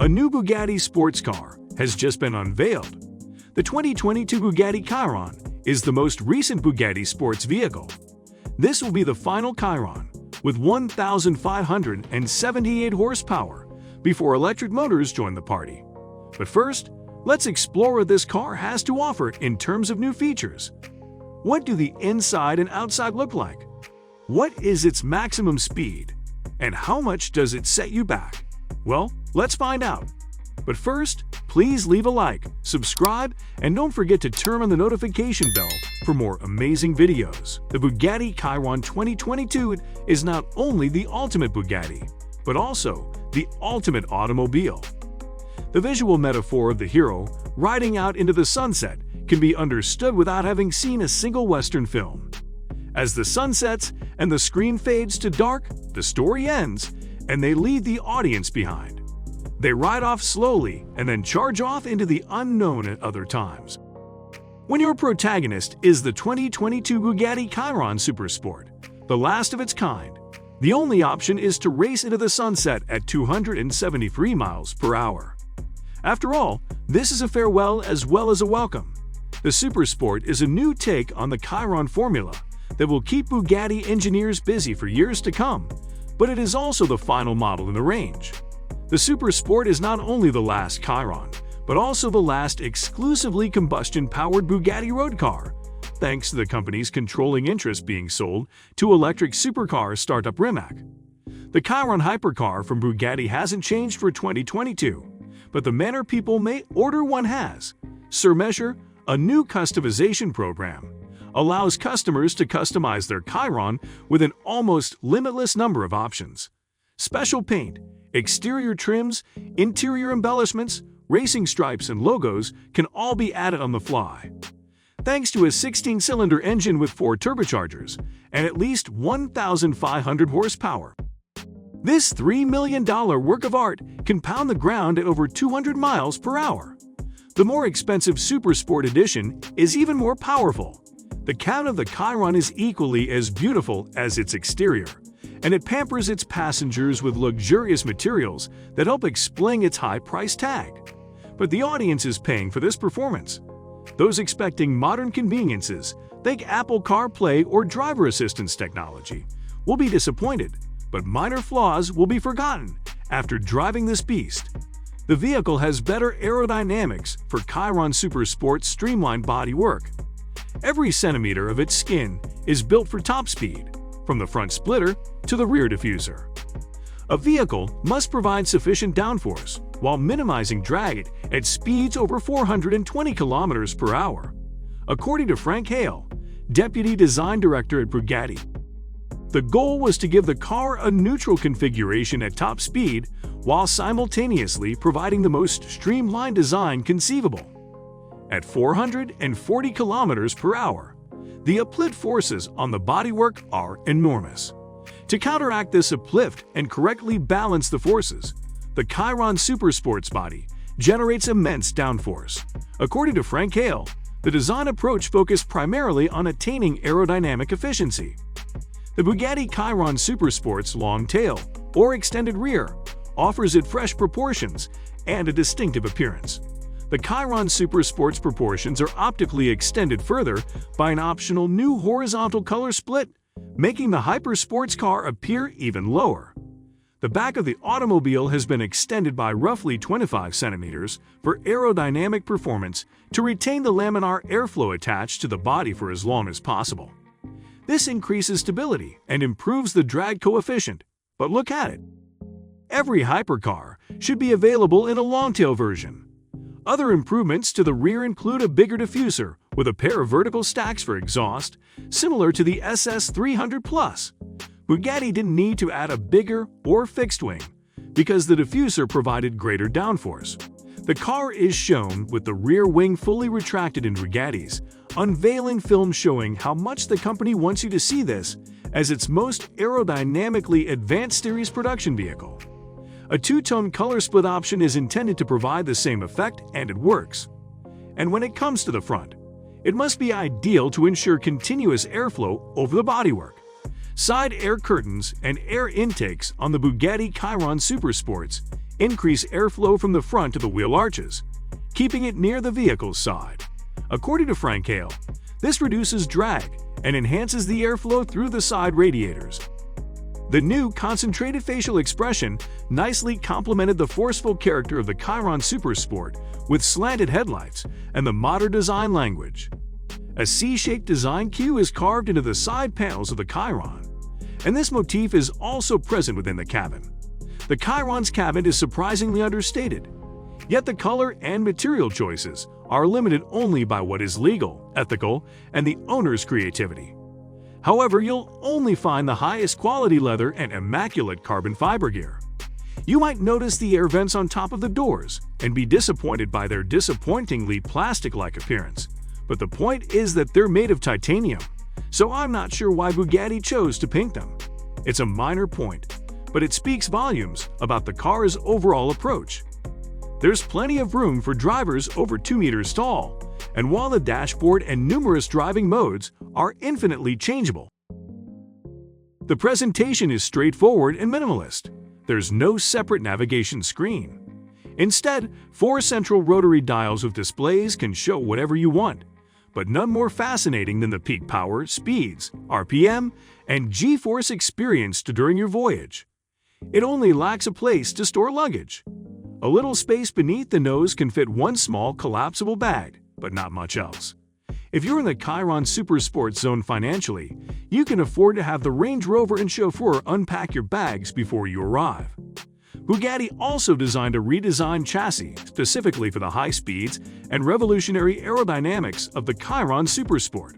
A new Bugatti sports car has just been unveiled. The 2022 Bugatti Chiron is the most recent Bugatti sports vehicle. This will be the final Chiron with 1,578 horsepower before electric motors join the party. But first, let's explore what this car has to offer in terms of new features. What do the inside and outside look like? What is its maximum speed? And how much does it set you back? Well, let's find out. But first, please leave a like, subscribe, and don't forget to turn on the notification bell for more amazing videos. The Bugatti Chiron 2022 is not only the ultimate Bugatti, but also the ultimate automobile. The visual metaphor of the hero riding out into the sunset can be understood without having seen a single Western film. As the sun sets and the screen fades to dark, the story ends, and they leave the audience behind. They ride off slowly and then charge off into the unknown at other times. When your protagonist is the 2022 Bugatti Chiron Super Sport, the last of its kind, the only option is to race into the sunset at 273 miles per hour. After all, this is a farewell as well as a welcome. The Super Sport is a new take on the Chiron formula that will keep Bugatti engineers busy for years to come, but it is also the final model in the range. The Super Sport is not only the last Chiron, but also the last exclusively combustion-powered Bugatti road car, thanks to the company's controlling interest being sold to electric supercar startup Rimac. The Chiron hypercar from Bugatti hasn't changed for 2022, but the manner people may order one has. Surmeasure, a new customization program, allows customers to customize their Chiron with an almost limitless number of options. Special paint, exterior trims, interior embellishments, racing stripes, and logos can all be added on the fly. Thanks to a 16-cylinder engine with 4 turbochargers and at least 1,500 horsepower, this $3 million work of art can pound the ground at over 200 miles per hour. The more expensive Super Sport Edition is even more powerful. The count of the Chiron is equally as beautiful as its exterior, and it pampers its passengers with luxurious materials that help explain its high price tag. But the audience is paying for this performance. Those expecting modern conveniences, think Apple CarPlay or driver assistance technology, will be disappointed, but minor flaws will be forgotten after driving this beast. The vehicle has better aerodynamics for Chiron Super Sport's streamlined bodywork. Every centimeter of its skin is built for top speed, from the front splitter to the rear diffuser. A vehicle must provide sufficient downforce while minimizing drag at speeds over 420 km per hour, according to Frank Hale, Deputy Design Director at Bugatti. The goal was to give the car a neutral configuration at top speed while simultaneously providing the most streamlined design conceivable. At 440 km per hour, the uplift forces on the bodywork are enormous. To counteract this uplift and correctly balance the forces, the Chiron Super Sports body generates immense downforce. According to Frank Hale, the design approach focused primarily on attaining aerodynamic efficiency. The Bugatti Chiron Super Sport's long tail, or extended rear, offers it fresh proportions and a distinctive appearance. The Chiron Super Sport's proportions are optically extended further by an optional new horizontal color split, making the hyper sports car appear even lower. The back of the automobile has been extended by roughly 25 centimeters for aerodynamic performance to retain the laminar airflow attached to the body for as long as possible. This increases stability and improves the drag coefficient, but look at it. Every hypercar should be available in a long-tail version. Other improvements to the rear include a bigger diffuser with a pair of vertical stacks for exhaust, similar to the SS300 Plus. Bugatti didn't need to add a bigger or fixed wing because the diffuser provided greater downforce. The car is shown with the rear wing fully retracted in Bugatti's unveiling film, showing how much the company wants you to see this as its most aerodynamically advanced series production vehicle. A two-tone color split option is intended to provide the same effect, and it works. And when it comes to the front, it must be ideal to ensure continuous airflow over the bodywork. Side air curtains and air intakes on the Bugatti Chiron Super Sports increase airflow from the front to the wheel arches, keeping it near the vehicle's side. According to Frank Hale, this reduces drag and enhances the airflow through the side radiators. The new concentrated facial expression nicely complemented the forceful character of the Chiron Super Sport with slanted headlights and the modern design language. A C-shaped design cue is carved into the side panels of the Chiron, and this motif is also present within the cabin. The Chiron's cabin is surprisingly understated, yet the color and material choices are limited only by what is legal, ethical, and the owner's creativity. However, you'll only find the highest quality leather and immaculate carbon fiber gear. You might notice the air vents on top of the doors and be disappointed by their disappointingly plastic-like appearance, but the point is that they're made of titanium, so I'm not sure why Bugatti chose to paint them. It's a minor point, but it speaks volumes about the car's overall approach. There's plenty of room for drivers over 2 meters tall, and while the dashboard and numerous driving modes are infinitely changeable, the presentation is straightforward and minimalist. There's no separate navigation screen. Instead, 4 central rotary dials with displays can show whatever you want, but none more fascinating than the peak power, speeds, RPM, and G-force experienced during your voyage. It only lacks a place to store luggage. A little space beneath the nose can fit one small collapsible bag, but not much else. If you're in the Chiron Super Sport zone financially, you can afford to have the Range Rover and chauffeur unpack your bags before you arrive. Bugatti also designed a redesigned chassis specifically for the high speeds and revolutionary aerodynamics of the Chiron Super Sport.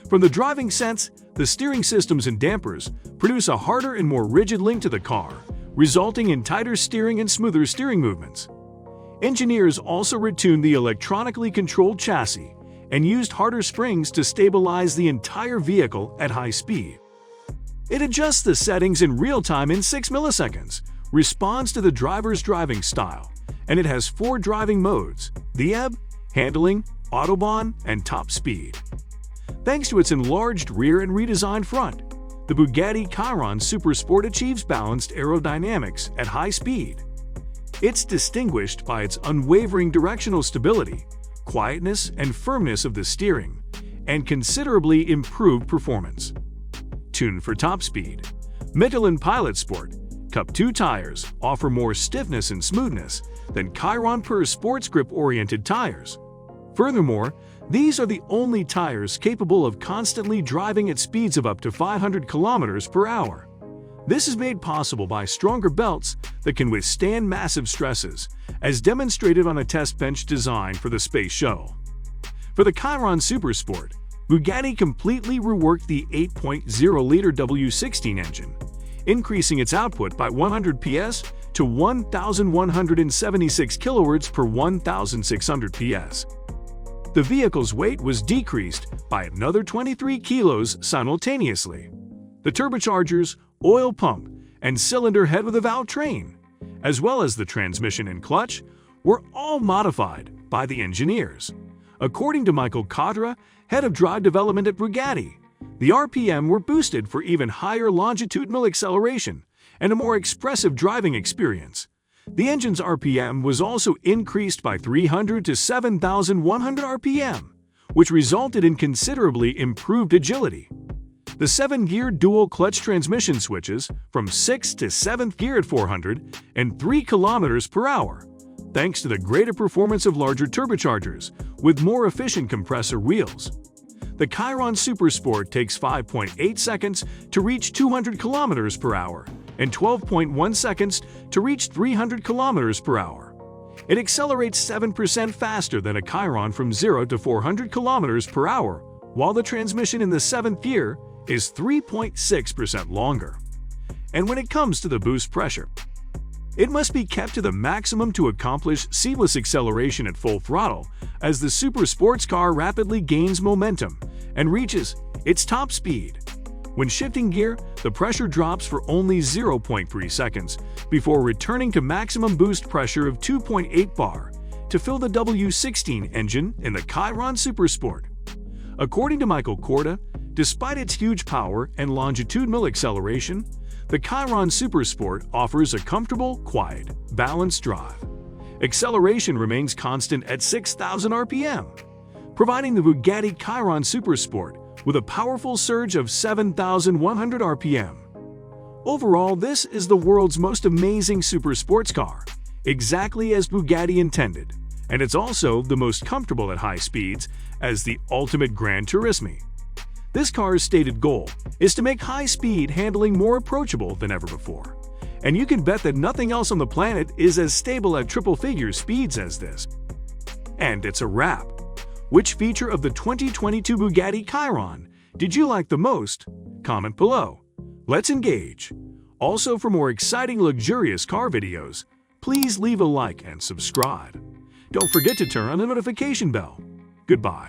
From the driving sense, the steering systems and dampers produce a harder and more rigid link to the car, resulting in tighter steering and smoother steering movements. Engineers also retuned the electronically controlled chassis and used harder springs to stabilize the entire vehicle at high speed. It adjusts the settings in real time in 6 milliseconds, responds to the driver's driving style, and it has 4 driving modes: the ebb, handling, autobahn, and top speed. Thanks to its enlarged rear and redesigned front, the Bugatti Chiron Super Sport achieves balanced aerodynamics at high speed. It's distinguished by its unwavering directional stability, quietness and firmness of the steering, and considerably improved performance. Tuned for top speed, Michelin Pilot Sport Cup 2 tires offer more stiffness and smoothness than Chiron Pur sports grip-oriented tires. Furthermore, these are the only tires capable of constantly driving at speeds of up to 500 km per hour. This is made possible by stronger belts that can withstand massive stresses, as demonstrated on a test bench designed for the Space Shuttle. For the Chiron Super Sport, Bugatti completely reworked the 8.0-liter W16 engine, increasing its output by 100 PS to 1,176 kW per 1,600 PS. The vehicle's weight was decreased by another 23 kilos simultaneously. The turbochargers, oil pump, and cylinder head with a valve train, as well as the transmission and clutch, were all modified by the engineers. According to Michael Cadra, head of drive development at Bugatti, the RPM were boosted for even higher longitudinal acceleration and a more expressive driving experience. The engine's RPM was also increased by 300 to 7,100 RPM, which resulted in considerably improved agility. The 7-gear dual-clutch transmission switches from 6th to 7th gear at 400 and 3 km per hour, thanks to the greater performance of larger turbochargers with more efficient compressor wheels. The Chiron Super Sport takes 5.8 seconds to reach 200 km per hour and 12.1 seconds to reach 300 km per hour. It accelerates 7% faster than a Chiron from 0 to 400 km per hour, while the transmission in the 7th gear is 3.6% longer. And when it comes to the boost pressure, it must be kept to the maximum to accomplish seamless acceleration at full throttle as the super sports car rapidly gains momentum and reaches its top speed. When shifting gear, the pressure drops for only 0.3 seconds before returning to maximum boost pressure of 2.8 bar to fill the W16 engine in the Chiron Super Sport. According to Michael Corda, despite its huge power and longitudinal acceleration, The Chiron Super Sport offers a comfortable, quiet, balanced drive. Acceleration remains constant at 6,000 RPM, providing the Bugatti Chiron Super Sport with a powerful surge of 7,100 RPM. Overall, this is the world's most amazing super sports car, exactly as Bugatti intended, and it's also the most comfortable at high speeds as the ultimate Gran Turismo. This car's stated goal is to make high-speed handling more approachable than ever before, and you can bet that nothing else on the planet is as stable at triple-figure speeds as this. And it's a wrap. Which feature of the 2022 Bugatti Chiron did you like the most? Comment below. Let's engage. Also, for more exciting luxurious car videos, please leave a like and subscribe. Don't forget to turn on the notification bell. Goodbye.